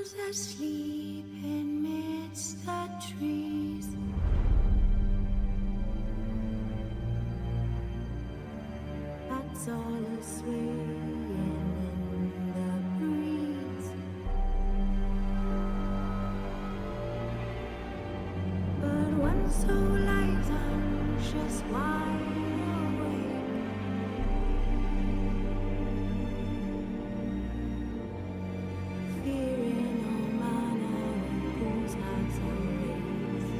who's asleep amidst the trees. That's all a swaying in the breeze. But one soul lies anxious, wide awake. Fearing all manner of ghouls, hags, and wraiths.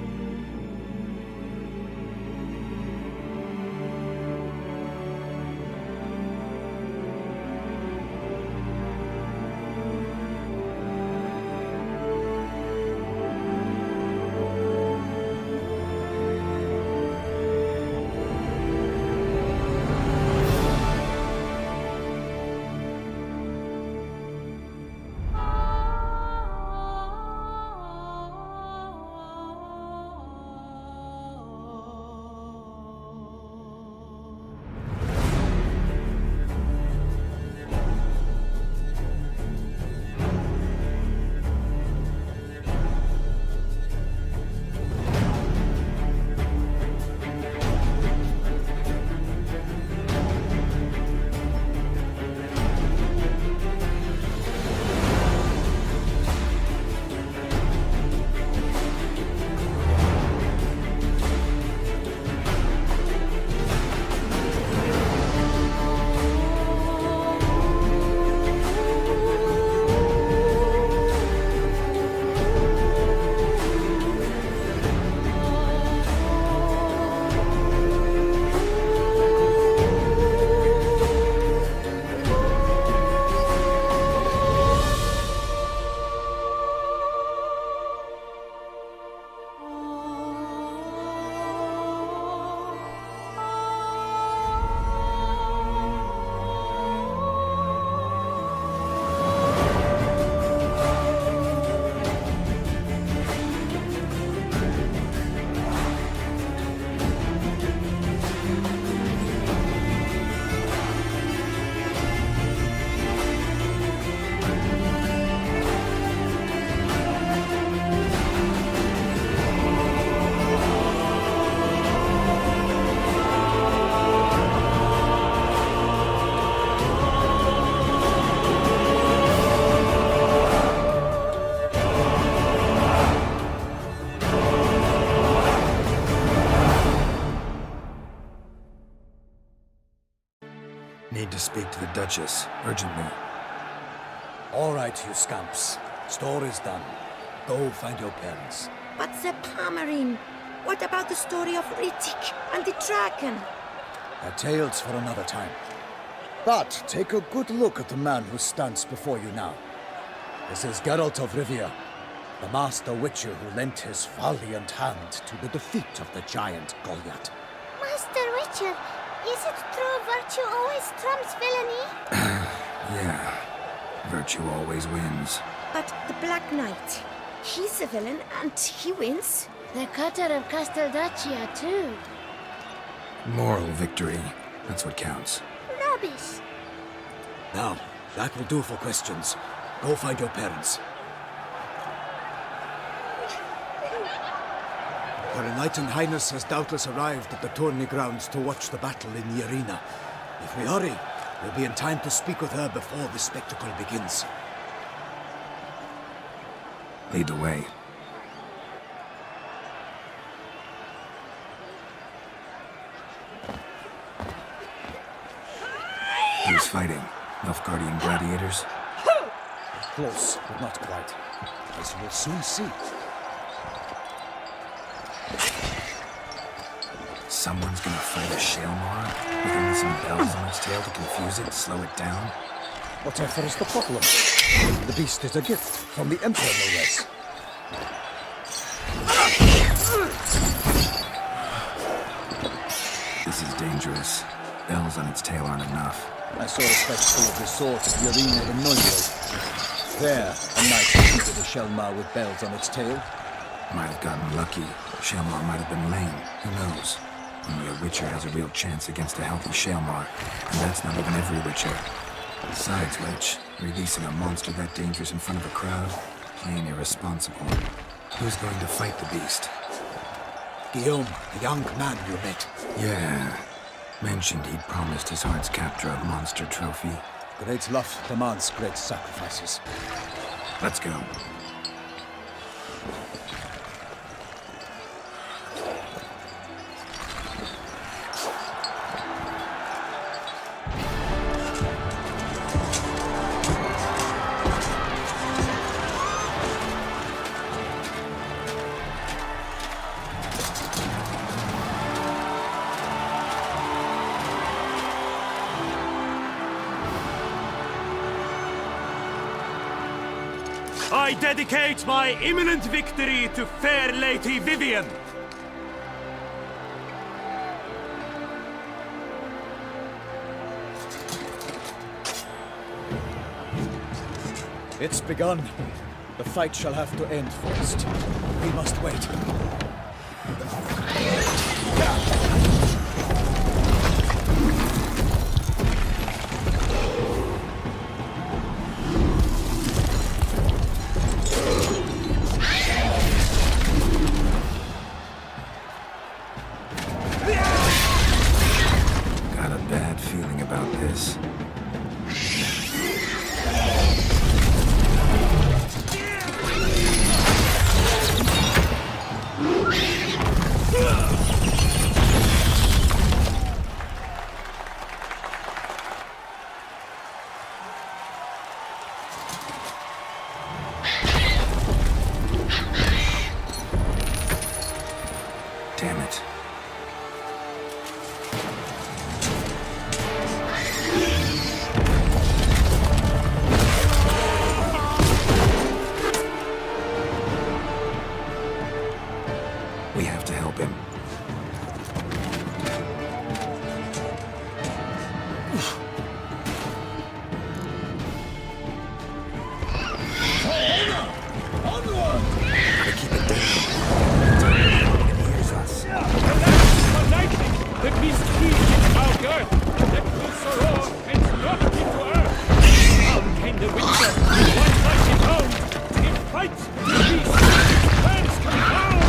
Need to speak to the Duchess, urgently. All right, you scamps. Store is done. Go find your parents. But the Pomerine, what about the story of Rittik and the dragon? They're tales for another time. But take a good look at the man who stands before you now. This is Geralt of Rivia, the master witcher who lent his valiant hand to the defeat of the giant Goliath. Master Witcher, is it true virtue always trumps villainy? Yeah. Virtue always wins. But the Black Knight, he's a villain and he wins. The cutter of Casteldaccia, too. Moral victory. That's what counts. Rubbish. Now, that will do for questions. Go find your parents. Her Enlightened Highness has doubtless arrived at the tourney grounds to watch the battle in the arena. If we hurry, we'll be in time to speak with her before the spectacle begins. Lead the way. Who's fighting? Nilfgaardian gladiators? Close, but not quite. As you will soon see. Someone's gonna fight a Shaelmaar with only some bells on its tail to confuse it, slow it down? Whatever is the problem? The beast is a gift from the Emperor, no less. This is dangerous. Bells on its tail aren't enough. I saw a spectacle of the sort at the arena in Neuburg. There, a knight defeated a Shaelmaar with bells on its tail. Might have gotten lucky. Shaelmaar might have been lame. Who knows? Only a Witcher has a real chance against a healthy Shaelmaar, and that's not even every Witcher. Besides which, releasing a monster that dangerous in front of a crowd, plain irresponsible. Who's going to fight the beast? Guillaume, the young man you met. Yeah. Mentioned he'd promised his heart's capture a monster trophy. Great love demands great sacrifices. Let's go. I dedicate my imminent victory to fair Lady Vivian. It's begun. The fight shall have to end first. We must wait. Got a bad feeling about this. Damn it. We have to help him. Gotta keep it down. He hears us. The beast feeds its our girth. The true sorrow hence not into earth. How can the Witcher, with one mighty pound, give fight to the beast? Hands confound!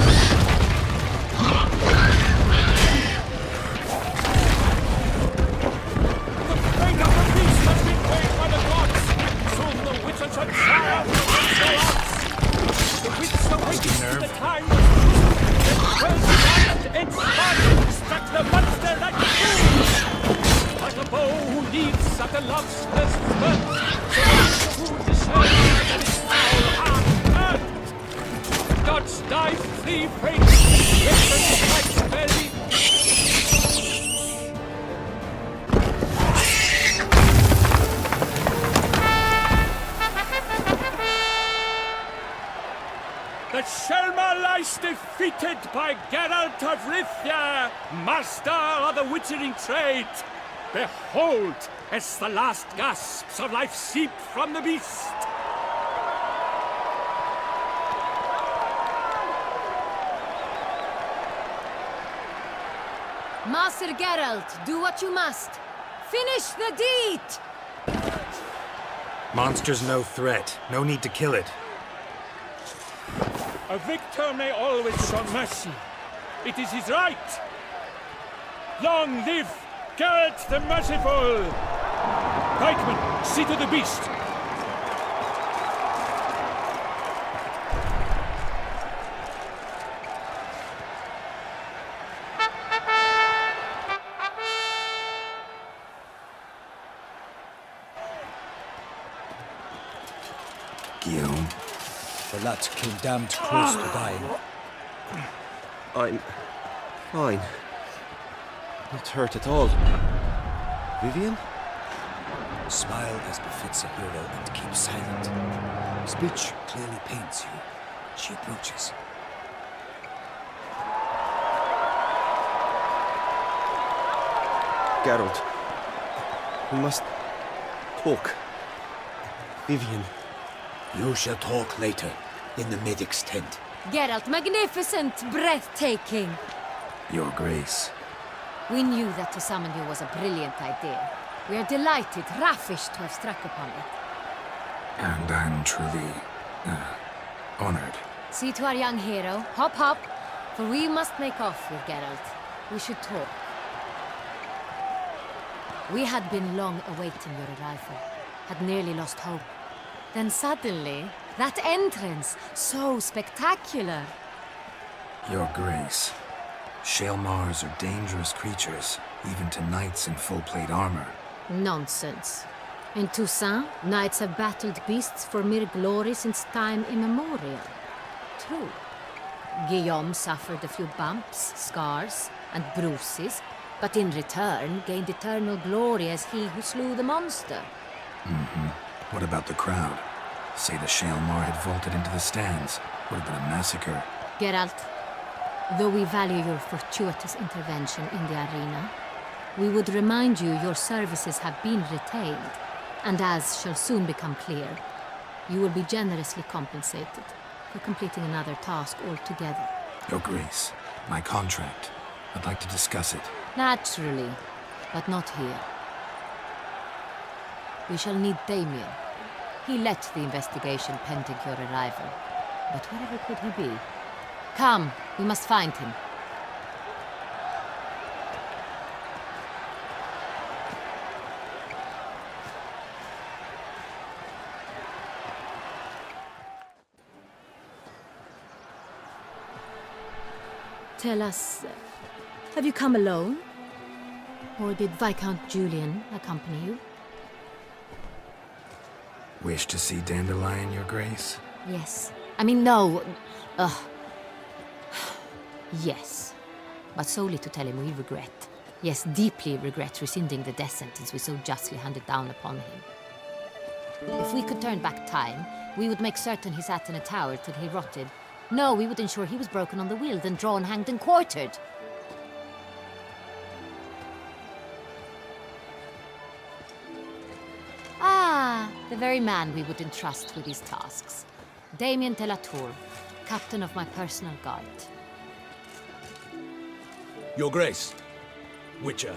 The fate of the beast has been paid by the gods. Soon the Witcher shall triumph against their odds. The wits awaiting the time was true. Then well and inspired struck the monster like a fool. Like a bow who leads at the love's first spurt. So who discerns that its foul heart earth. Gods die free fate. Listen strikes belly. The Shelma lies defeated by Geralt of Rivia, master of the witchering trade. Behold, as the last gasps of life seep from the beast. Master Geralt, do what you must. Finish the deed! Monster's no threat. No need to kill it. A victor may always show mercy. It is his right. Long live Geralt the Merciful! Pikeman, see to the beast. Guillaume. The lad came damned close to dying. I'm fine. Not hurt at all. Vivian? Smile as befits a hero and keep silent. Speech clearly pains you. She approaches. Geralt. We must talk. Vivian. You shall talk later, in the medic's tent. Geralt, magnificent, breathtaking. Your Grace. We knew that to summon you was a brilliant idea. We are delighted, ravished to have struck upon it. And I'm truly Honored. See to our young hero. Hop, hop. For we must make off with Geralt. We should talk. We had been long awaiting your arrival. Had nearly lost hope. Then suddenly, that entrance, so spectacular. Your Grace. Shaelmars are dangerous creatures, even to knights in full-plate armor. Nonsense. In Toussaint, knights have battled beasts for mere glory since time immemorial. True. Guillaume suffered a few bumps, scars, and bruises, but in return gained eternal glory as he who slew the monster. What about the crowd? Say the Shaelmar had vaulted into the stands. Would have been a massacre. Geralt, though we value your fortuitous intervention in the arena, we would remind you your services have been retained, and as shall soon become clear, you will be generously compensated for completing another task altogether. Your Grace, my contract. I'd like to discuss it. Naturally, but not here. We shall need Damien. He led the investigation pending your arrival. But wherever could he be? Come, we must find him. Tell us, have you come alone? Or did Viscount Julian accompany you? Wish to see Dandelion, Your Grace? Yes. I mean, no. Yes. But solely to tell him we regret. Yes, deeply regret rescinding the death sentence we so justly handed down upon him. If we could turn back time, we would make certain he sat in a tower till he rotted. No, we would ensure he was broken on the wheel, then drawn, hanged, and quartered. Ah, the very man we would entrust with these tasks. Damien de la Tour, captain of my personal guard. Your Grace. Witcher.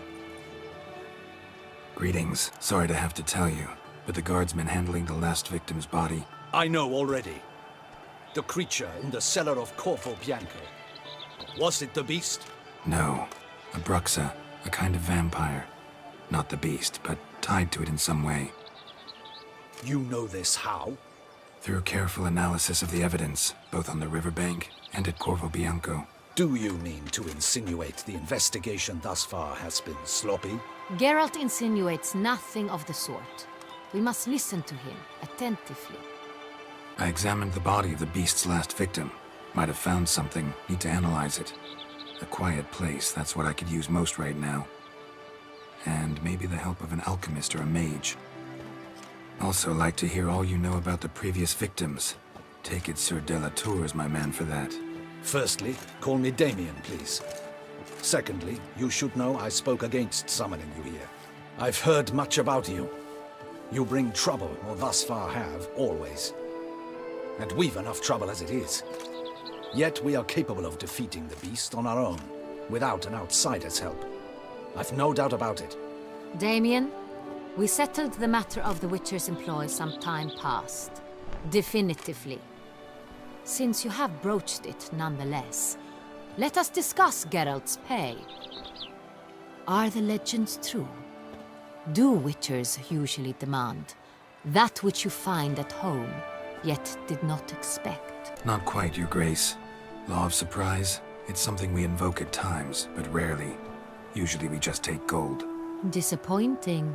Greetings. Sorry to have to tell you, but the guardsman handling the last victim's body... I know already. The creature in the cellar of Corvo Bianco. Was it the beast? No. A bruxa. A kind of vampire. Not the beast, but tied to it in some way. You know this how? Through careful analysis of the evidence, both on the riverbank and at Corvo Bianco. Do you mean to insinuate the investigation thus far has been sloppy? Geralt insinuates nothing of the sort. We must listen to him attentively. I examined the body of the beast's last victim. Might have found something. Need to analyze it. A quiet place, that's what I could use most right now. And maybe the help of an alchemist or a mage. Also like to hear all you know about the previous victims. Take it Sir de la Tour is my man for that. Firstly, call me Damien, please. Secondly, you should know I spoke against summoning you here. I've heard much about you. You bring trouble, or thus far have, always. And we've enough trouble as it is. Yet we are capable of defeating the beast on our own, without an outsider's help. I've no doubt about it. Damien, we settled the matter of the Witcher's employ some time past. Definitively. Since you have broached it nonetheless, let us discuss Geralt's pay. Are the legends true? Do Witchers usually demand that which you find at home, yet did not expect? Not quite, Your Grace. Law of surprise, it's something we invoke at times, but rarely. Usually we just take gold. Disappointing.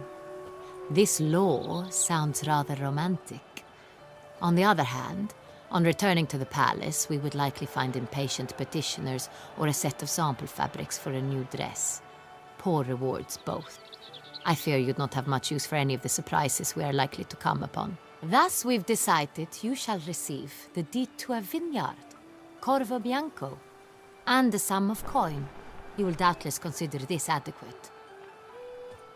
This law sounds rather romantic. On the other hand, on returning to the palace, we would likely find impatient petitioners or a set of sample fabrics for a new dress. Poor rewards, both. I fear you'd not have much use for any of the surprises we are likely to come upon. Thus, we've decided you shall receive the deed to a vineyard, Corvo Bianco, and the sum of coin. You will doubtless consider this adequate.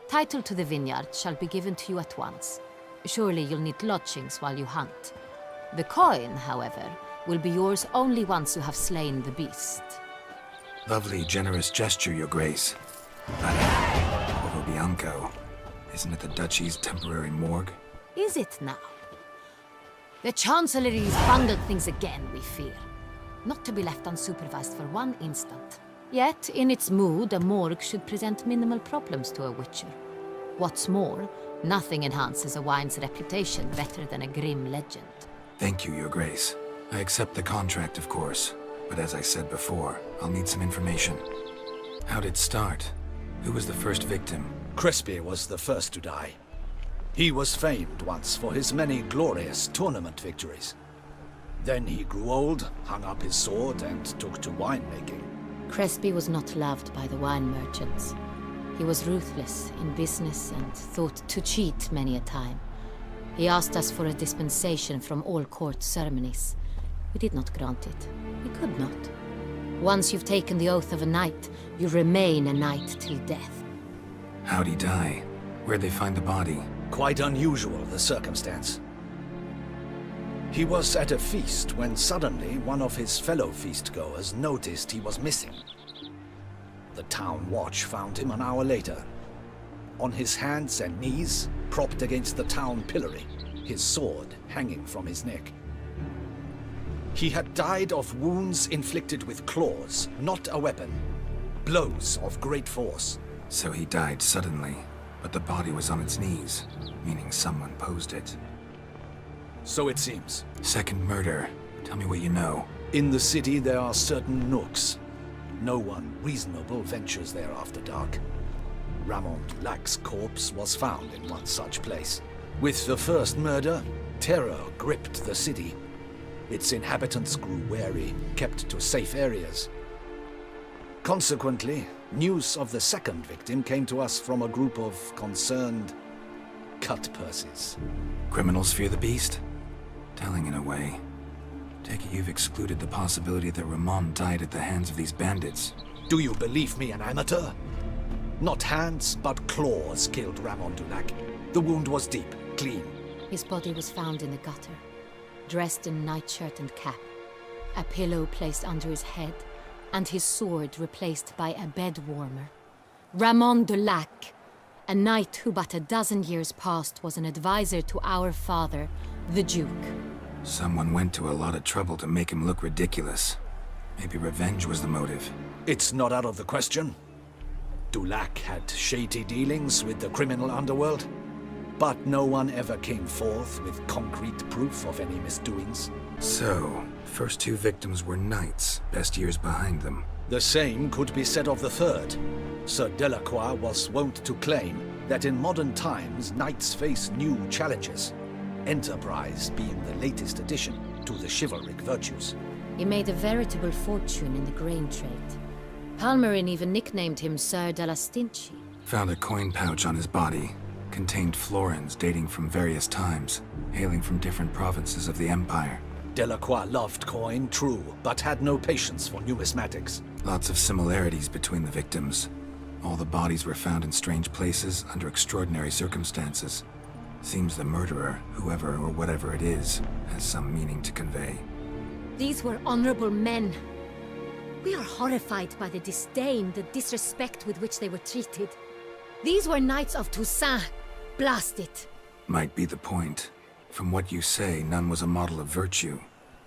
Title to the vineyard shall be given to you at once. Surely you'll need lodgings while you hunt. The coin, however, will be yours only once you have slain the beast. Lovely, generous gesture, Your Grace. But, Corvo Bianco, isn't it the Duchy's temporary morgue? Is it now? The Chancellery's bungled things again, we fear. Not to be left unsupervised for one instant. Yet, in its mood, a morgue should present minimal problems to a witcher. What's more, nothing enhances a wine's reputation better than a grim legend. Thank you, Your Grace. I accept the contract, of course. But as I said before, I'll need some information. How'd it start? Who was the first victim? Crespi was the first to die. He was famed once for his many glorious tournament victories. Then he grew old, hung up his sword, and took to winemaking. Crespi was not loved by the wine merchants. He was ruthless in business and thought to cheat many a time. He asked us for a dispensation from all court ceremonies. We did not grant it. We could not. Once you've taken the oath of a knight, you remain a knight till death. How'd he die? Where'd they find the body? Quite unusual, the circumstance. He was at a feast when suddenly one of his fellow feastgoers noticed he was missing. The town watch found him an hour later, on his hands and knees, propped against the town pillory, his sword hanging from his neck. He had died of wounds inflicted with claws, not a weapon. Blows of great force. So he died suddenly, but the body was on its knees, meaning someone posed it. So it seems. Second murder. Tell me what you know. In the city there are certain nooks. No one reasonable ventures there after dark. Ramon Dulac's corpse was found in one such place. With the first murder, terror gripped the city. Its inhabitants grew wary, kept to safe areas. Consequently, news of the second victim came to us from a group of concerned cut-purses. Criminals fear the beast? Telling in a way. Take it you've excluded the possibility that Ramon died at the hands of these bandits. Do you believe me an amateur? Not hands, but claws killed Ramon Dulac. The wound was deep, clean. His body was found in the gutter, dressed in nightshirt and cap, a pillow placed under his head, and his sword replaced by a bed warmer. Ramon Dulac, a knight who but a dozen years past was an advisor to our father, the Duke. Someone went to a lot of trouble to make him look ridiculous. Maybe revenge was the motive. It's not out of the question. Dulac had shady dealings with the criminal underworld, but no one ever came forth with concrete proof of any misdoings. So, first two victims were knights, best years behind them. The same could be said of the third. Sir Delacroix was wont to claim that in modern times knights face new challenges, enterprise being the latest addition to the chivalric virtues. He made a veritable fortune in the grain trade. Palmerin even nicknamed him Sir de la Stinchi. Found a coin pouch on his body. Contained florins dating from various times, hailing from different provinces of the Empire. Delacroix loved coin, true, but had no patience for numismatics. Lots of similarities between the victims. All the bodies were found in strange places under extraordinary circumstances. Seems the murderer, whoever or whatever it is, has some meaning to convey. These were honorable men. We are horrified by the disdain, the disrespect with which they were treated. These were knights of Toussaint. Blast it. Might be the point. From what you say, none was a model of virtue.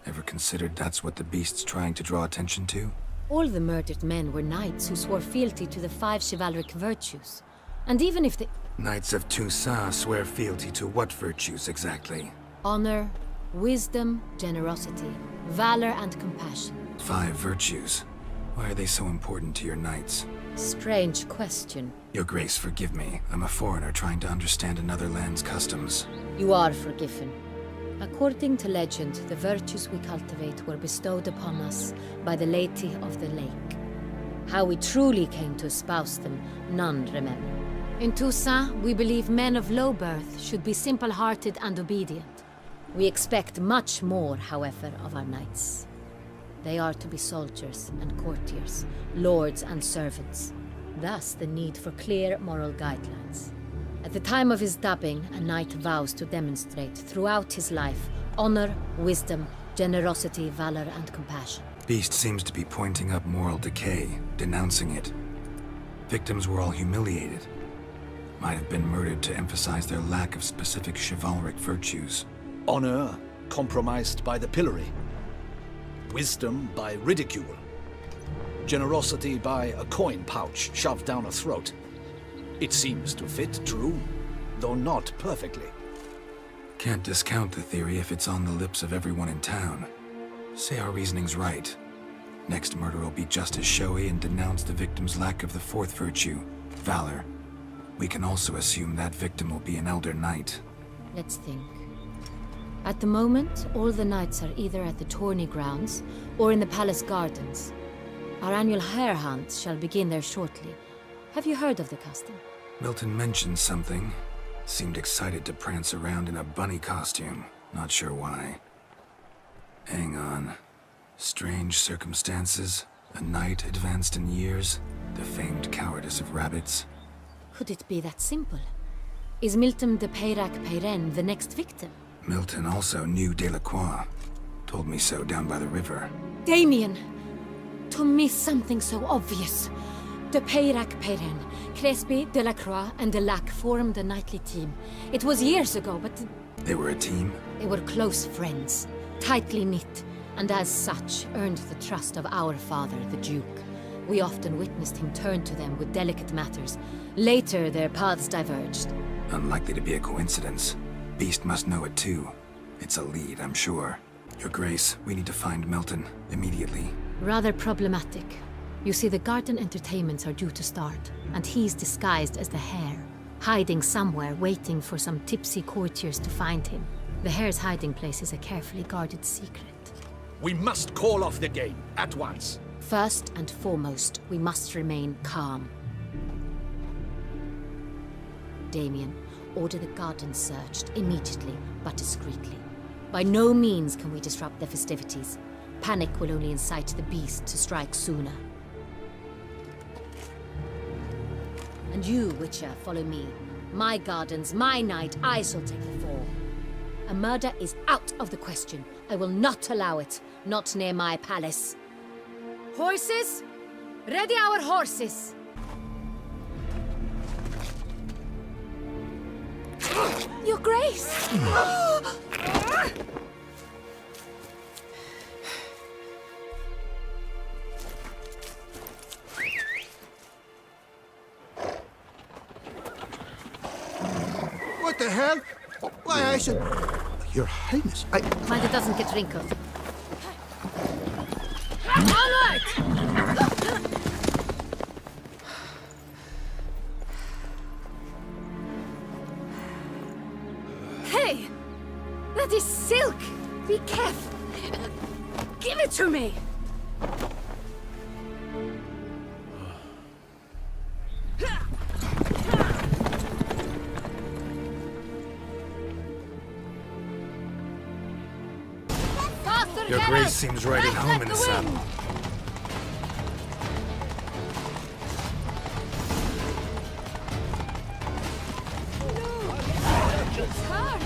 Ever considered that's what the beast's trying to draw attention to? All the murdered men were knights who swore fealty to the 5 chivalric virtues. And even if the Knights of Toussaint swear fealty to what virtues exactly? honor, wisdom, generosity, valor, and compassion. 5 virtues. Why are they so important to your knights? Strange question. Your Grace, forgive me. I'm a foreigner trying to understand another land's customs. You are forgiven. According to legend, the virtues we cultivate were bestowed upon us by the Lady of the Lake. How we truly came to espouse them, none remember. In Toussaint, we believe men of low birth should be simple-hearted and obedient. We expect much more, however, of our knights. They are to be soldiers and courtiers, lords and servants. Thus, the need for clear moral guidelines. At the time of his dubbing, a knight vows to demonstrate throughout his life honor, wisdom, generosity, valor, and compassion. Beast seems to be pointing up moral decay, denouncing it. Victims were all humiliated. Might have been murdered to emphasize their lack of specific chivalric virtues. Honor, compromised by the pillory. Wisdom by ridicule. Generosity by a coin pouch shoved down a throat. It seems to fit, true, though not perfectly. Can't discount the theory if it's on the lips of everyone in town. Say our reasoning's right. Next murder will be just as showy and denounce the victim's lack of the fourth virtue, valor. We can also assume that victim will be an elder knight. Let's think. At the moment, all the knights are either at the tourney grounds or in the palace gardens. Our annual hare hunt shall begin there shortly. Have you heard of the custom? Milton mentioned something. Seemed excited to prance around in a bunny costume. Not sure why. Hang on. Strange circumstances. A knight advanced in years. The famed cowardice of rabbits. Could it be that simple? Is Milton de Peyrac-Peyren the next victim? Milton also knew Delacroix. Told me so down by the river. Damien! To miss something so obvious. De Peyrac-Peyren, Crespi, Delacroix, and Delac formed a knightly team. It was years ago, but... They were a team? They were close friends, tightly knit, and as such earned the trust of our father, the Duke. We often witnessed him turn to them with delicate matters. Later, their paths diverged. Unlikely to be a coincidence. Beast must know it too. It's a lead, I'm sure. Your Grace, we need to find Milton, immediately. Rather problematic. You see, the garden entertainments are due to start, and he's disguised as the hare, hiding somewhere, waiting for some tipsy courtiers to find him. The hare's hiding place is a carefully guarded secret. We must call off the game, at once. First and foremost, we must remain calm. Damien, order the garden searched immediately, but discreetly. By no means can we disrupt the festivities. Panic will only incite the beast to strike sooner. And you, Witcher, follow me. My gardens, my night, I shall take the fall. A murder is out of the question. I will not allow it. Not near my palace. Horses? Ready our horses! Your Grace! What the hell? Why, I should... Your Highness, I... Mind it doesn't get wrinkled. All right! Hey! That is silk! Be careful! Give it to me! Your Grace seems right at home in the saddle.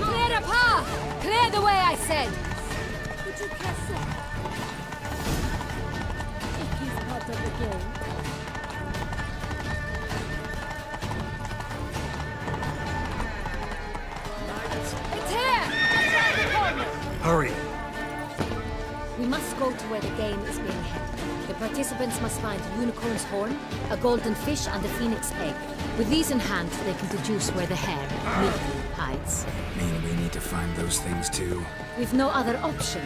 Clear the path! Clear the way, I said! Would you kiss him? If he's part of the game. It's here! Hurry! We must go to where the game is being held. The participants must find a unicorn's horn, a golden fish, and a phoenix egg. With these in hand, they can deduce where the hare, Milton, hides. Mean we need to find those things too? We've no other option,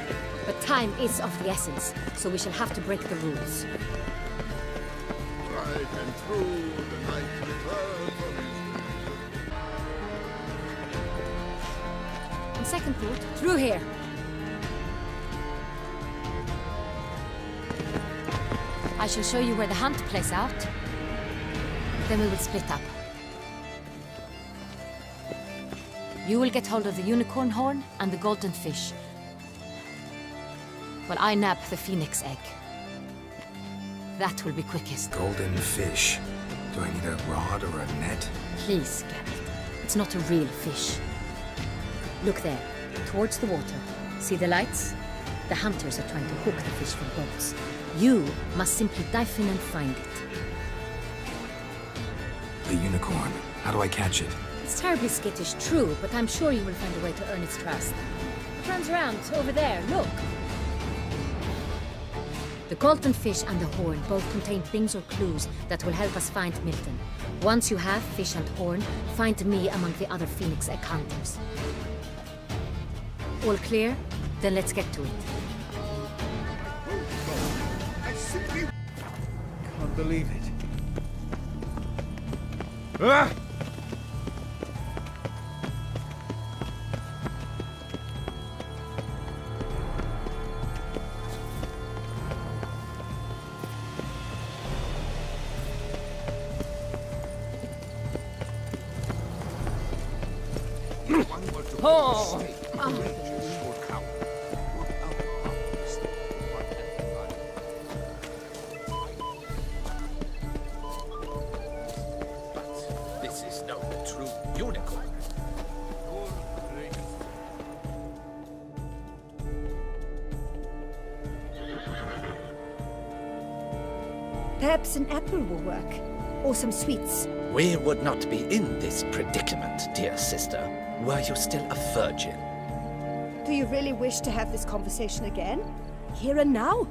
but time is of the essence, so we shall have to break the rules. Right and true, the night returns for his... On second thought, through here. I shall show you where the hunt plays out. Then we will split up. You will get hold of the unicorn horn and the golden fish, while I nab the phoenix egg. That will be quickest. Golden fish. Do I need a rod or a net? Please, Geralt. It's not a real fish. Look there, towards the water. See the lights? The hunters are trying to hook the fish from boats. You must simply dive in and find it. The unicorn. How do I catch it? It's terribly skittish, true, but I'm sure you will find a way to earn its trust. runs around over there. Look. The Colton fish and the horn both contain things or clues that will help us find Milton. Once you have fish and horn, find me among the other Phoenix Egg hunters. All clear? Then let's get to it. I simply Can't believe it. Ah! Oh! This is no true unicorn. Perhaps an apple will work. Or some sweets. We would not be in this predicament, dear sister, were you still a virgin. Do you really wish to have this conversation again? Here and now?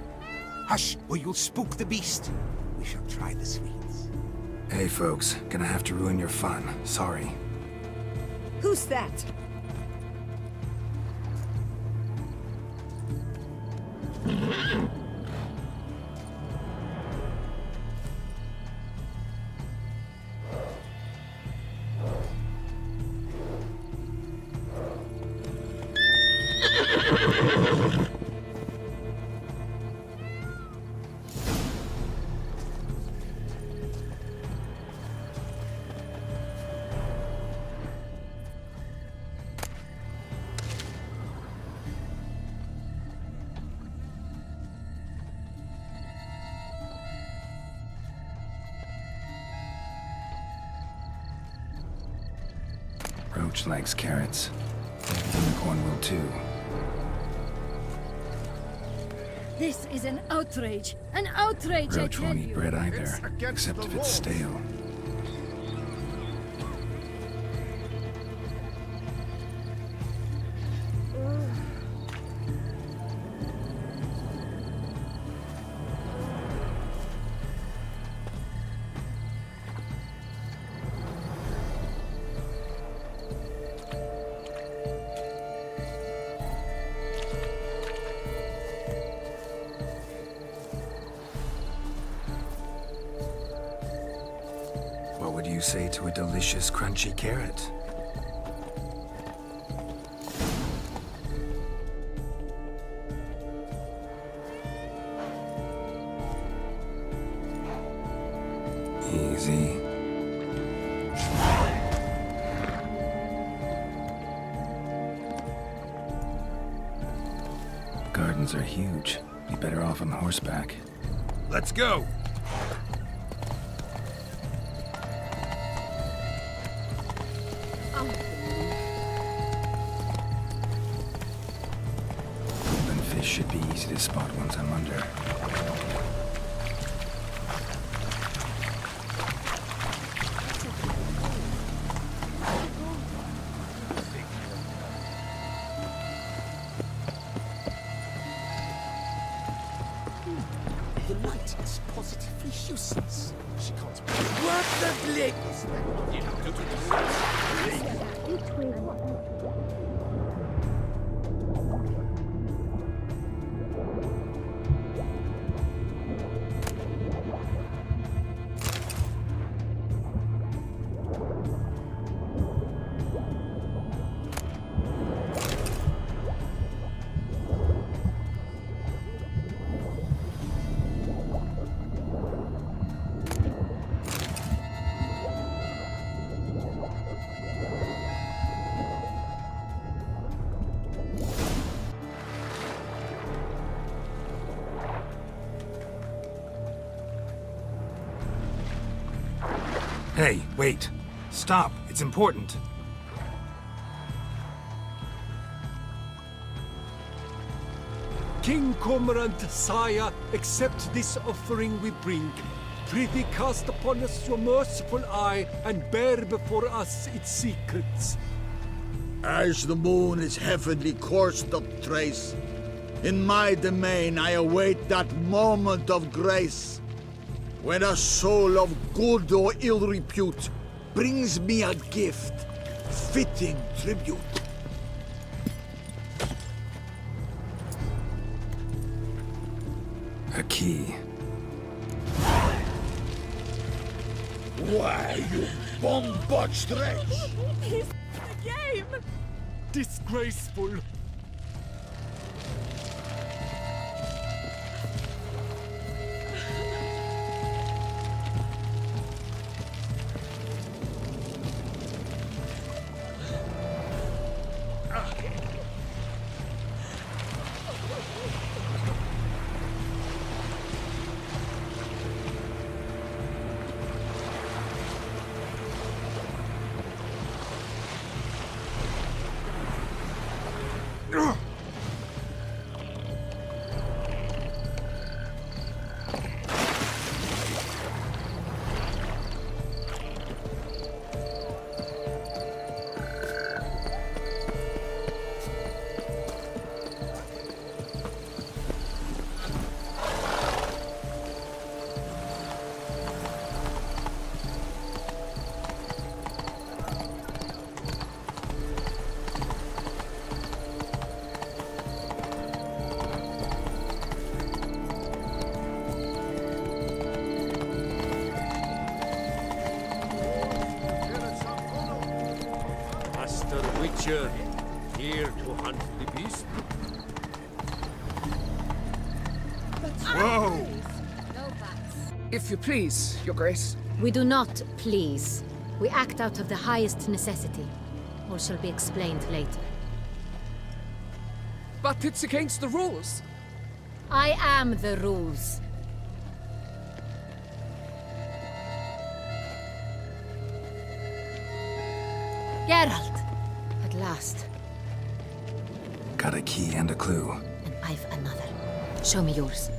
Hush, or you'll spook the beast. We shall try the sweets. Hey folks, gonna have to ruin your fun. Sorry. Who's that? Roach likes carrots. Unicorn will too. This is an outrage. An outrage, I Roach tell won't eat you. bread either, It's against except the if it's law. stale. What would you say to a delicious, crunchy carrot? Easy. Gardens are huge. Be better off on horseback. Let's go! Golden fish should be easy to spot once I'm under. The light is positively useless. She can't... What the blick? Hey, wait. Stop. It's important. King Cormorant, sire, accept this offering we bring. Prithee cast upon us your merciful eye and bear before us its secrets. As the moon is heavenly coursed up trace, in my domain I await that moment of grace, when a soul of good or ill repute brings me a gift, fitting tribute. A key. Why, you bombard wretch! The game! Disgraceful! Master Witcher, here to hunt the beast? Whoa! If you please, Your Grace. We do not please. We act out of the highest necessity. All shall be explained later. But it's against the rules. I am the rules. Geralt! At last. Got a key and a clue. And I've another. Show me yours.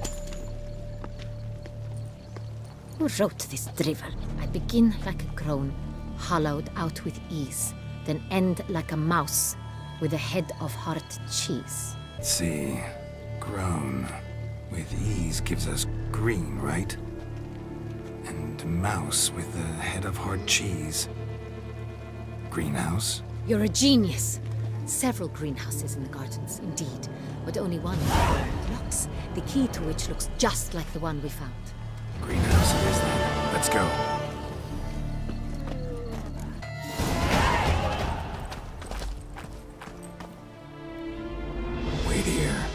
Who wrote this drivel? I begin like a crone, hollowed out with ease, then end like a mouse, with a head of hard cheese. Let's see. Grown. With ease gives us green, right? And mouse with the head of hard cheese. Greenhouse? You're a genius. Several greenhouses in the gardens, indeed, but only one locks, the key to which looks just like the one we found. Greenhouse it is then. Let's go. Wait here.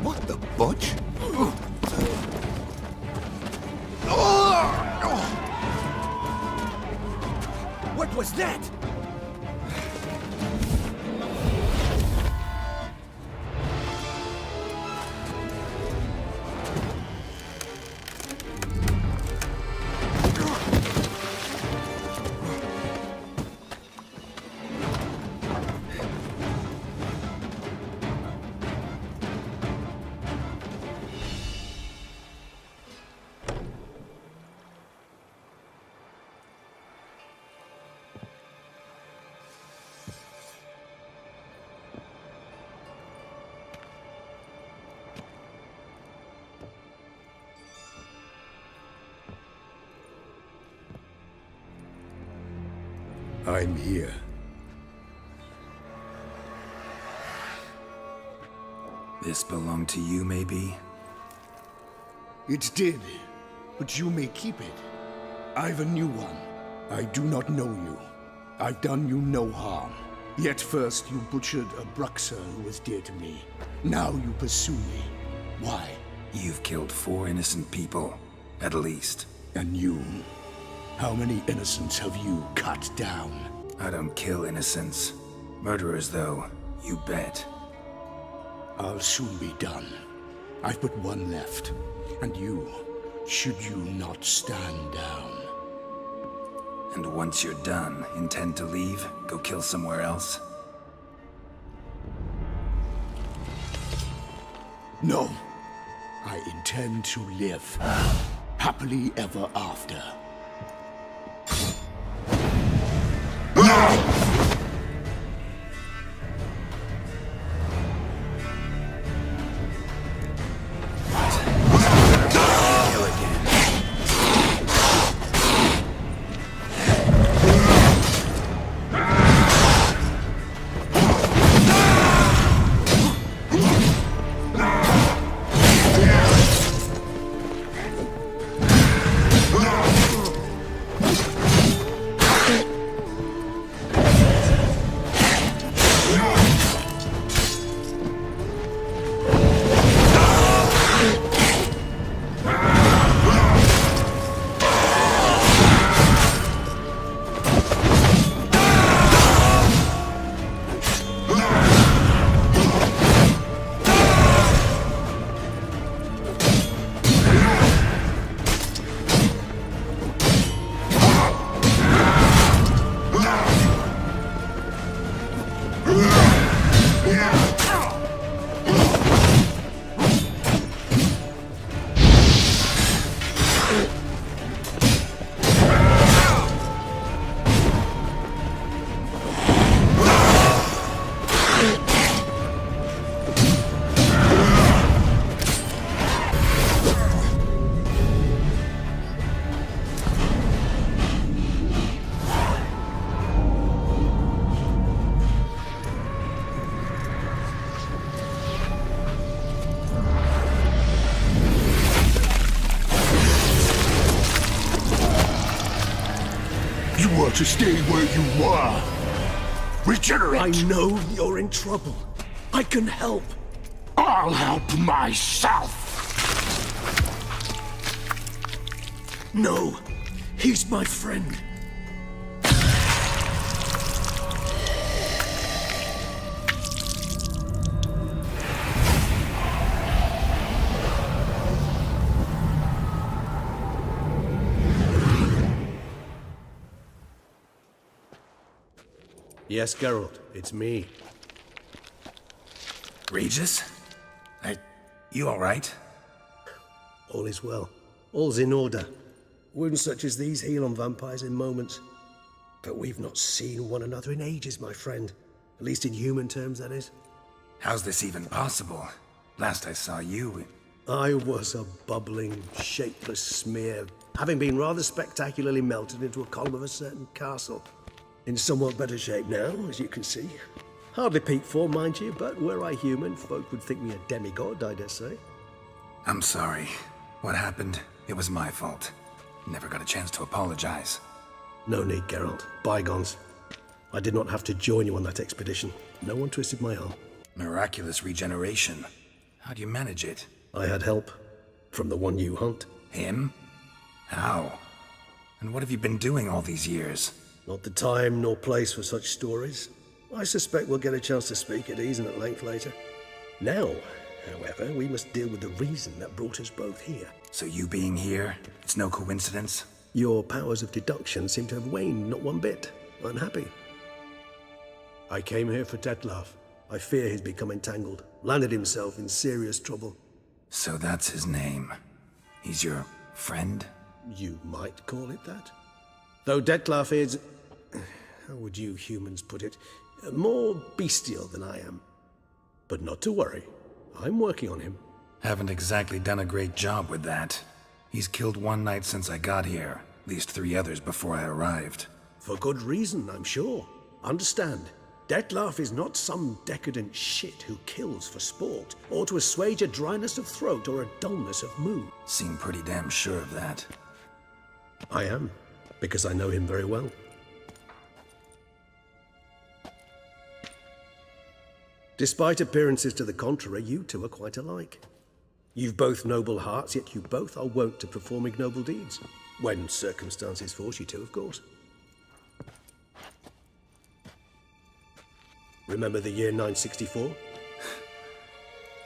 What the butch? What was that? I'm here. This belonged to you, maybe? It did, but you may keep it. I've a new one. I do not know you. I've done you no harm. Yet first you butchered a Bruxer who was dear to me. Now you pursue me. Why? You've killed 4 innocent people, at least. And you? How many innocents have you cut down? I don't kill innocents. Murderers, though, you bet. I'll soon be done. I've but one left. And you, should you not stand down. And once you're done, intend to leave? Go kill somewhere else? No. I intend to live. Happily ever after. To stay where you are. Regenerate! I know you're in trouble. I can help. I'll help myself! No, he's my friend. Yes, Geralt, it's me. Regis? You alright? All is well. All's in order. Wounds such as these heal on vampires in moments. But we've not seen one another in ages, my friend. At least in human terms, that is. How's this even possible? Last I saw you... I was a bubbling, shapeless smear, having been rather spectacularly melted into a column of a certain castle. In somewhat better shape now, as you can see. Hardly peak form, mind you, but were I human, folk would think me a demigod, I dare say. I'm sorry. What happened? It was my fault. Never got a chance to apologize. No need, Geralt. Bygones. I did not have to join you on that expedition. No one twisted my arm. Miraculous regeneration. How'd you manage it? I had help. From the one you hunt. Him? How? And what have you been doing all these years? Not the time nor place for such stories. I suspect we'll get a chance to speak at ease and at length later. Now, however, we must deal with the reason that brought us both here. So you being here, it's no coincidence? Your powers of deduction seem to have waned not one bit. Unhappy. I came here for Detlef. I fear he's become entangled, landed himself in serious trouble. So that's his name. He's your friend? You might call it that. Though Detlef is... how would you humans put it? More bestial than I am. But not to worry. I'm working on him. Haven't exactly done a great job with that. He's killed one knight since I got here. At least 3 others before I arrived. For good reason, I'm sure. Understand, Detlef is not some decadent shit who kills for sport, or to assuage a dryness of throat or a dullness of mood. Seem pretty damn sure of that. I am, because I know him very well. Despite appearances to the contrary, you two are quite alike. You've both noble hearts, yet you both are wont to perform ignoble deeds. When circumstances force you to, of course. Remember the year 964?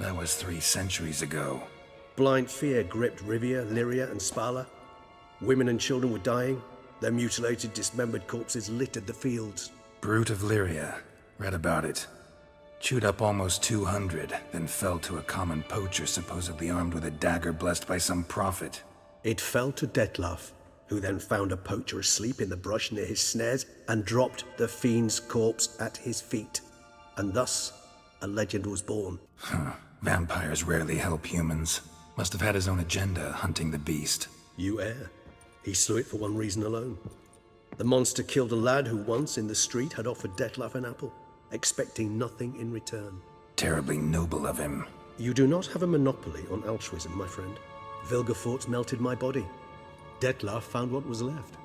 That was 3 centuries ago. Blind fear gripped Rivia, Lyria, and Spala. Women and children were dying. Their mutilated, dismembered corpses littered the fields. Brute of Lyria. Read about it. Chewed up almost 200, then fell to a common poacher supposedly armed with a dagger blessed by some prophet. It fell to Detlaf, who then found a poacher asleep in the brush near his snares and dropped the fiend's corpse at his feet. And thus, a legend was born. Vampires rarely help humans. Must have had his own agenda, hunting the beast. You err. He slew it for one reason alone. The monster killed a lad who once in the street had offered Detlaf an apple, expecting nothing in return. Terribly noble of him. You do not have a monopoly on altruism, my friend. Vilgefortz melted my body. Detlaf found what was left.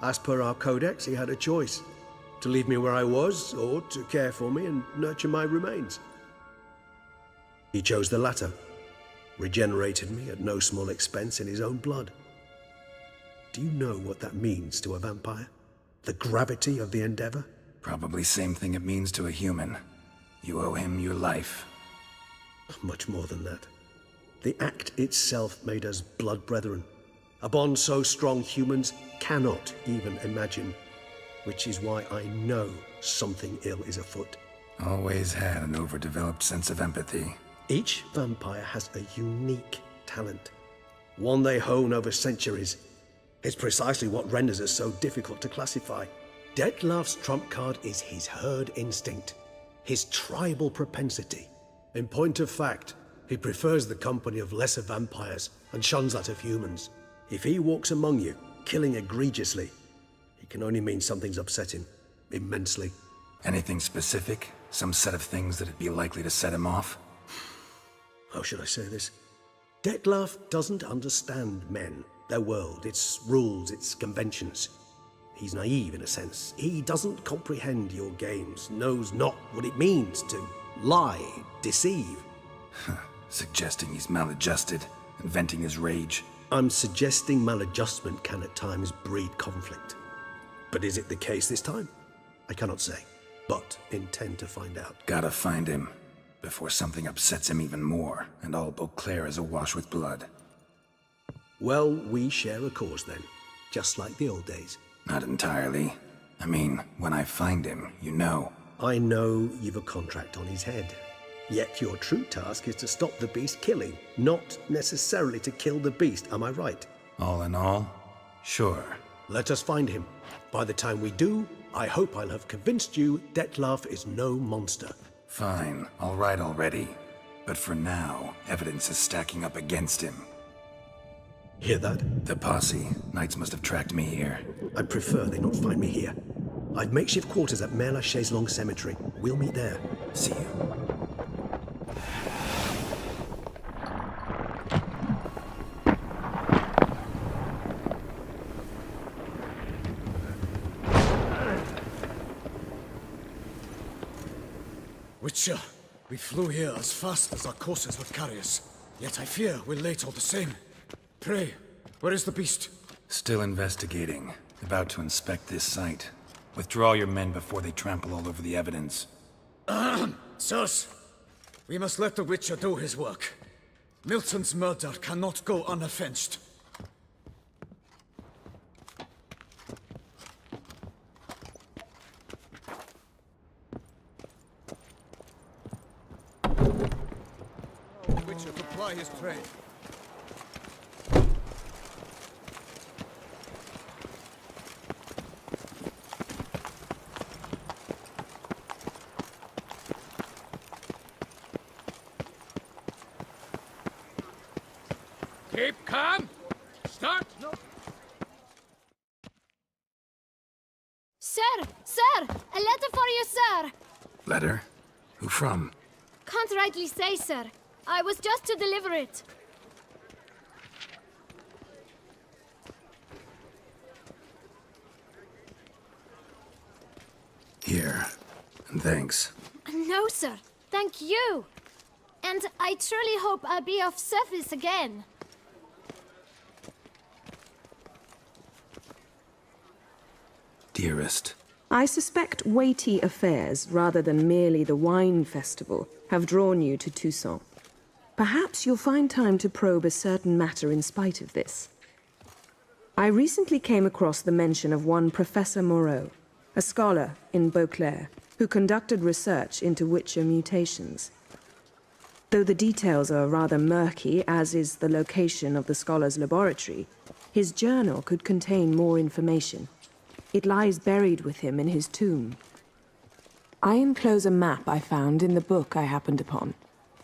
As per our codex, he had a choice. To leave me where I was, or to care for me and nurture my remains. He chose the latter. Regenerated me at no small expense in his own blood. Do you know what that means to a vampire? The gravity of the endeavor? Probably same thing it means to a human. You owe him your life. Much more than that. The act itself made us blood brethren. A bond so strong humans cannot even imagine. Which is why I know something ill is afoot. Always had an overdeveloped sense of empathy. Each vampire has a unique talent. One they hone over centuries. It's precisely what renders us so difficult to classify. Detlaf's trump card is his herd instinct, his tribal propensity. In point of fact, he prefers the company of lesser vampires and shuns that of humans. If he walks among you, killing egregiously, it can only mean something's upset him, immensely. Anything specific? Some set of things that'd be likely to set him off? How should I say this? Detlaf doesn't understand men, their world, its rules, its conventions. He's naive in a sense. He doesn't comprehend your games, knows not what it means to lie, deceive. Suggesting he's maladjusted, and venting his rage. I'm suggesting maladjustment can at times breed conflict. But is it the case this time? I cannot say, but intend to find out. Gotta find him, before something upsets him even more, and all Beauclair is awash with blood. Well, we share a cause then, just like the old days. Not entirely. I mean, when I find him, you know. I know you've a contract on his head. Yet your true task is to stop the beast killing, not necessarily to kill the beast, am I right? All in all, sure. Let us find him. By the time we do, I hope I'll have convinced you Detlaf is no monster. Fine, all right already. But for now, evidence is stacking up against him. Hear that? The posse. Knights must have tracked me here. I'd prefer they not find me here. I've makeshift quarters at Mère Lachaise Long Cemetery. We'll meet there. See you. Witcher, we flew here as fast as our courses would carry us. Yet I fear we're late all the same. Pray, where is the beast? Still investigating. About to inspect this site. Withdraw your men before they trample all over the evidence. Sirs, we must let the Witcher do his work. Milton's murder cannot go unavenged. Witcher to ply his trade. Keep calm. Start. No. Sir! Sir! A letter for you, sir! Letter? Who from? Can't rightly say, sir. I was just to deliver it. Here. And thanks. No, sir. Thank you. And I truly hope I'll be of service again. Dearest. I suspect weighty affairs, rather than merely the wine festival, have drawn you to Toussaint. Perhaps you'll find time to probe a certain matter in spite of this. I recently came across the mention of one Professor Moreau, a scholar in Beauclair, who conducted research into Witcher mutations. Though the details are rather murky, as is the location of the scholar's laboratory, his journal could contain more information. It lies buried with him in his tomb. I enclose a map I found in the book I happened upon.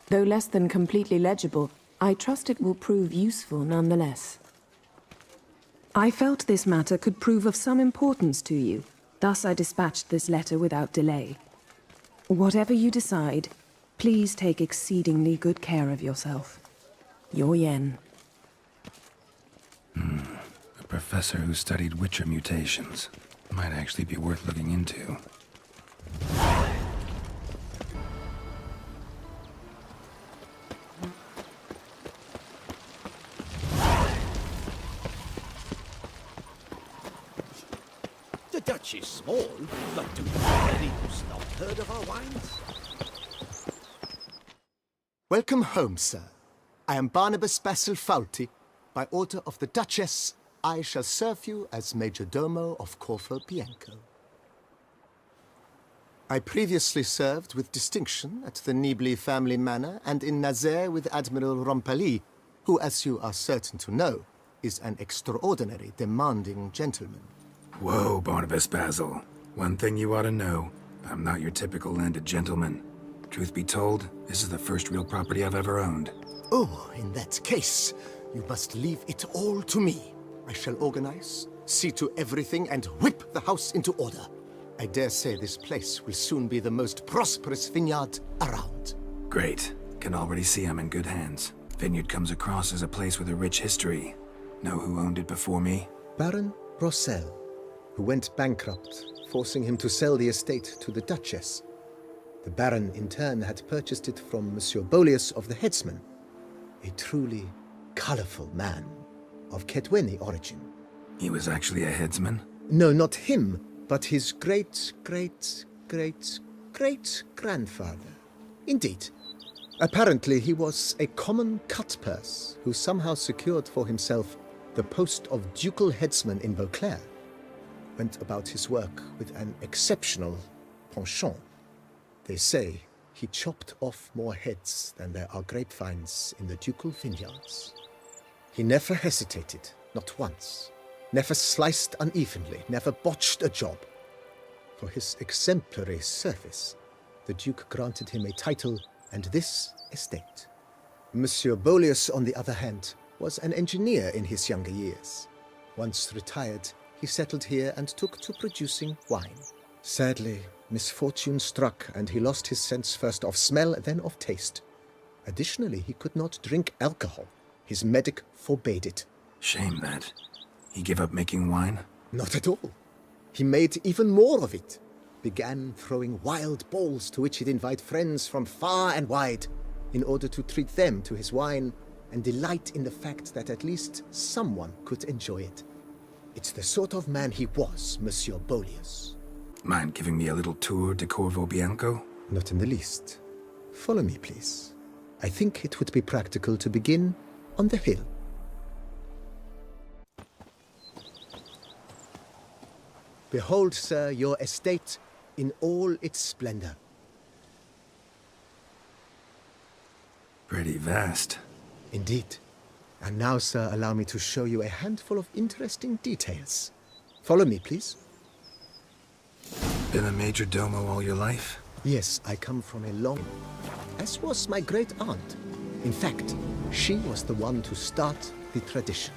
Though less than completely legible, I trust it will prove useful nonetheless. I felt this matter could prove of some importance to you, thus I dispatched this letter without delay. Whatever you decide, please take exceedingly good care of yourself. Your Yen. A professor who studied Witcher mutations. Might actually be worth looking into. The Dutch is small, but do any who's not heard of our wines? Welcome home, sir. I am Barnabas Basil Faulty. By order of the Duchess, I shall serve you as Major Domo of Corfu Bianco. I previously served with distinction at the Nibli family manor and in Nazaire with Admiral Rompali, who, as you are certain to know, is an extraordinary, demanding gentleman. Whoa, Barnabas Basil. One thing you ought to know. I'm not your typical landed gentleman. Truth be told, this is the first real property I've ever owned. Oh, in that case, you must leave it all to me. I shall organize, see to everything, and whip the house into order. I dare say this place will soon be the most prosperous vineyard around. Great. Can already see I'm in good hands. Vineyard comes across as a place with a rich history. Know who owned it before me? Baron Rossel, who went bankrupt, forcing him to sell the estate to the Duchess. The Baron, in turn, had purchased it from Monsieur Bolius of the Headsman, a truly colorful man of Ketweni origin. He was actually a headsman? No, not him, but his great-great-great-great-grandfather. Indeed. Apparently, he was a common cut-purse who somehow secured for himself the post of ducal headsman in Beauclair. Went about his work with an exceptional penchant. They say he chopped off more heads than there are grapevines in the ducal vineyards. He never hesitated, not once. Never sliced unevenly, never botched a job. For his exemplary service, the Duke granted him a title and this estate. Monsieur Bolius, on the other hand, was an engineer in his younger years. Once retired, he settled here and took to producing wine. Sadly, misfortune struck and he lost his sense first of smell, then of taste. Additionally, he could not drink alcohol. His medic forbade it. Shame that. He gave up making wine? Not at all. He made even more of it. Began throwing wild balls to which he'd invite friends from far and wide in order to treat them to his wine and delight in the fact that at least someone could enjoy it. It's the sort of man he was, Monsieur Bolius. Mind giving me a little tour de Corvo Bianco? Not in the least. Follow me, please. I think it would be practical to begin on the hill. Behold, sir, your estate in all its splendor. Pretty vast. Indeed. And now, sir, allow me to show you a handful of interesting details. Follow me, please. Been a major domo all your life? Yes, I come from a long... as was my great-aunt. In fact, she was the one to start the tradition.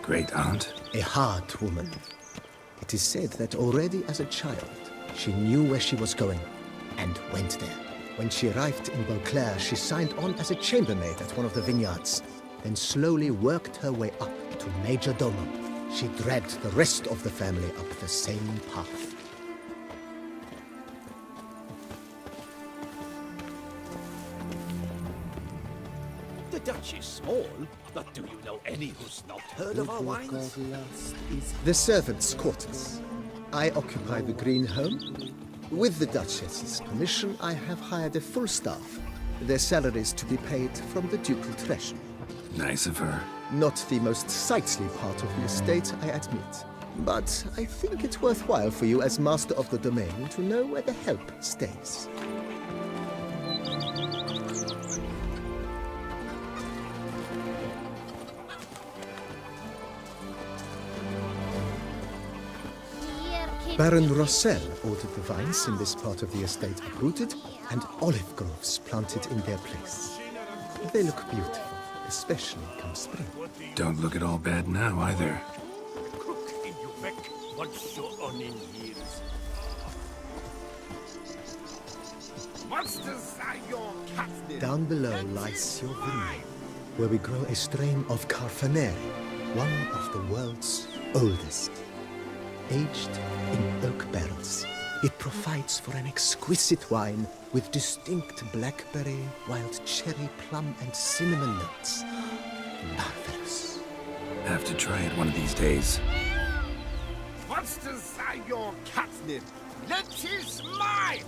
Great-aunt? A hard woman. It is said that already as a child, she knew where she was going and went there. When she arrived in Beauclair, she signed on as a chambermaid at one of the vineyards, then slowly worked her way up to Major Domo. She dragged the rest of the family up the same path. The Dutch is small, but do you know any who's not heard of our wines? The servants' quarters. I occupy the Green Home. With the Duchess's permission, I have hired a full staff. Their salaries to be paid from the ducal treasury. Nice of her. Not the most sightly part of the estate, I admit. But I think it's worthwhile for you as master of the domain to know where the help stays. Baron Rossel ordered the vines in this part of the estate uprooted and olive groves planted in their place. They look beautiful, especially come spring. Don't look at all bad now, either. Down below lies your vineyard, where we grow a strain of Carfanere, one of the world's oldest. Aged in oak barrels, it provides for an exquisite wine with distinct blackberry, wild cherry, plum, and cinnamon notes. Marvelous. Have to try it one of these days. Monsters are your catnip. Let is mine!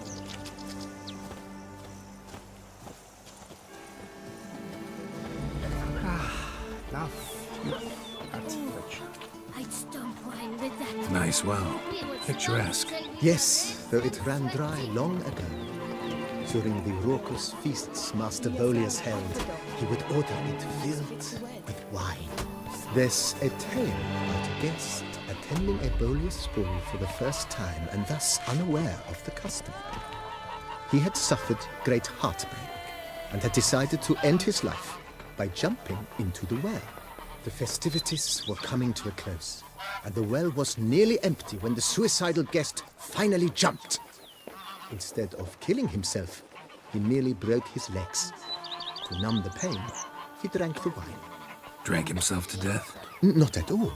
I'd stomp wine with that. Nice well. Picturesque. Yes, though it ran dry long ago. During the raucous feasts Master Bolius held, he would order it filled with wine. There's a tale about a guest attending a Bolius ball for the first time and thus unaware of the custom. He had suffered great heartbreak and had decided to end his life by jumping into the well. The festivities were coming to a close, and the well was nearly empty when the suicidal guest finally jumped. Instead of killing himself, he merely broke his legs. To numb the pain, he drank the wine. Drank himself to death? Not at all.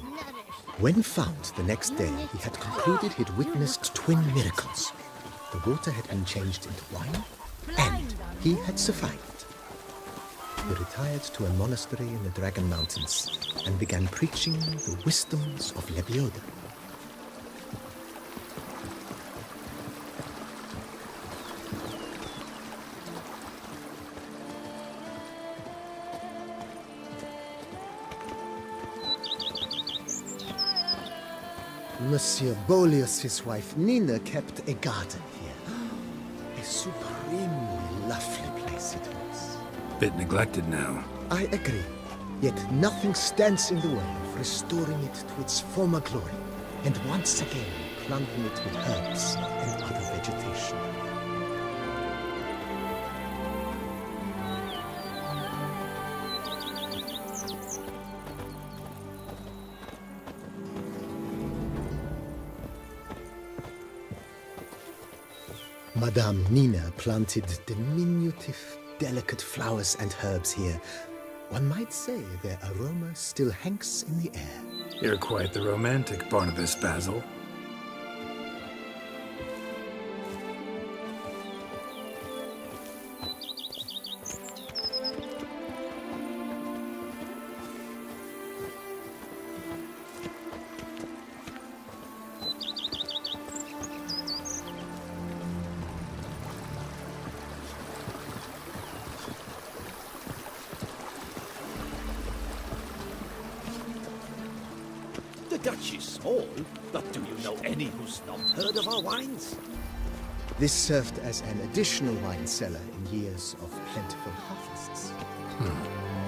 When found the next day, he had concluded he'd witnessed twin miracles. The water had been changed into wine, and he had survived. He retired to a monastery in the Dragon Mountains and began preaching the wisdoms of Lebioda. Monsieur Bolius' wife Nina kept a garden here. A supremely lovely place it was. Bit neglected now. I agree. Yet nothing stands in the way of restoring it to its former glory, and once again planting it with herbs and other vegetation. Madame Nina planted diminutive, delicate flowers and herbs here. One might say their aroma still hangs in the air. You're quite the romantic, Barnabas Basil. The Dutch is small, but do you know any who's not heard of our wines? This served as an additional wine cellar in years of plentiful harvests.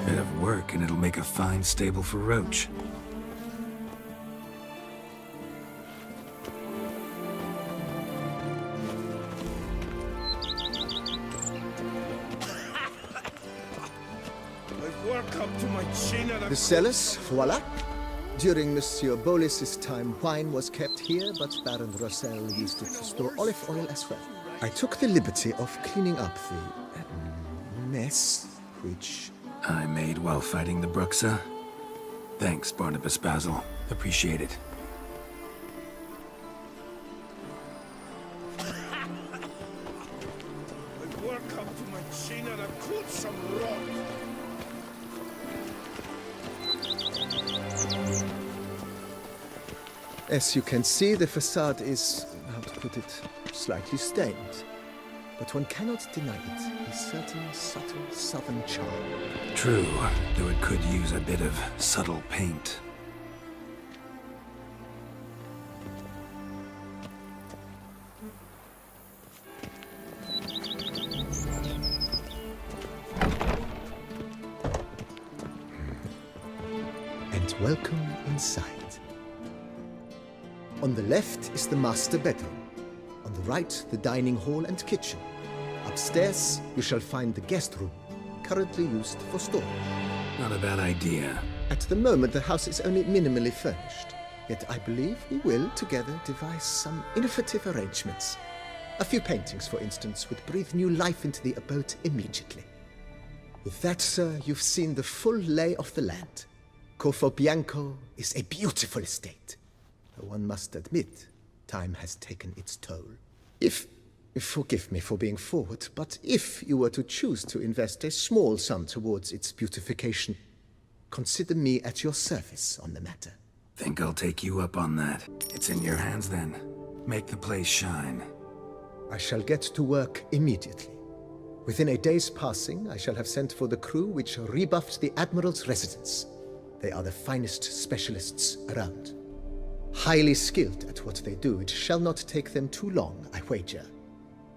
Bit of work, and it'll make a fine stable for Roach. The cellars, voila. During Monsieur Bolis's time, wine was kept here, but Baron Rossel used it to store olive oil as well. I took the liberty of cleaning up the mess, which I made while fighting the Bruxa. Thanks, Barnabas Basil. Appreciate it. Welcome to my chain and I could some rock. As you can see, the facade is, how to put it, slightly stained. But one cannot deny it, a certain subtle southern charm. True, though it could use a bit of subtle paint. And welcome inside. On the left is the master bedroom. On the right, the dining hall and kitchen. Upstairs, you shall find the guest room, currently used for storage. Not a bad idea. At the moment, the house is only minimally furnished. Yet I believe we will, together, devise some innovative arrangements. A few paintings, for instance, would breathe new life into the abode immediately. With that, sir, you've seen the full lay of the land. Corfo Bianco is a beautiful estate. Though one must admit, time has taken its toll. Forgive me for being forward, but if you were to choose to invest a small sum towards its beautification, consider me at your service on the matter. Think I'll take you up on that. It's in your hands then. Make the place shine. I shall get to work immediately. Within a day's passing, I shall have sent for the crew which rebuffed the Admiral's residence. They are the finest specialists around. Highly skilled at what they do, it shall not take them too long, I wager.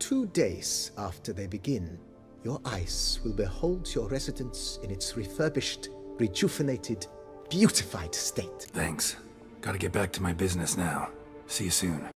2 days after they begin, your eyes will behold your residence in its refurbished, rejuvenated, beautified state. Thanks. Gotta get back to my business now. See you soon.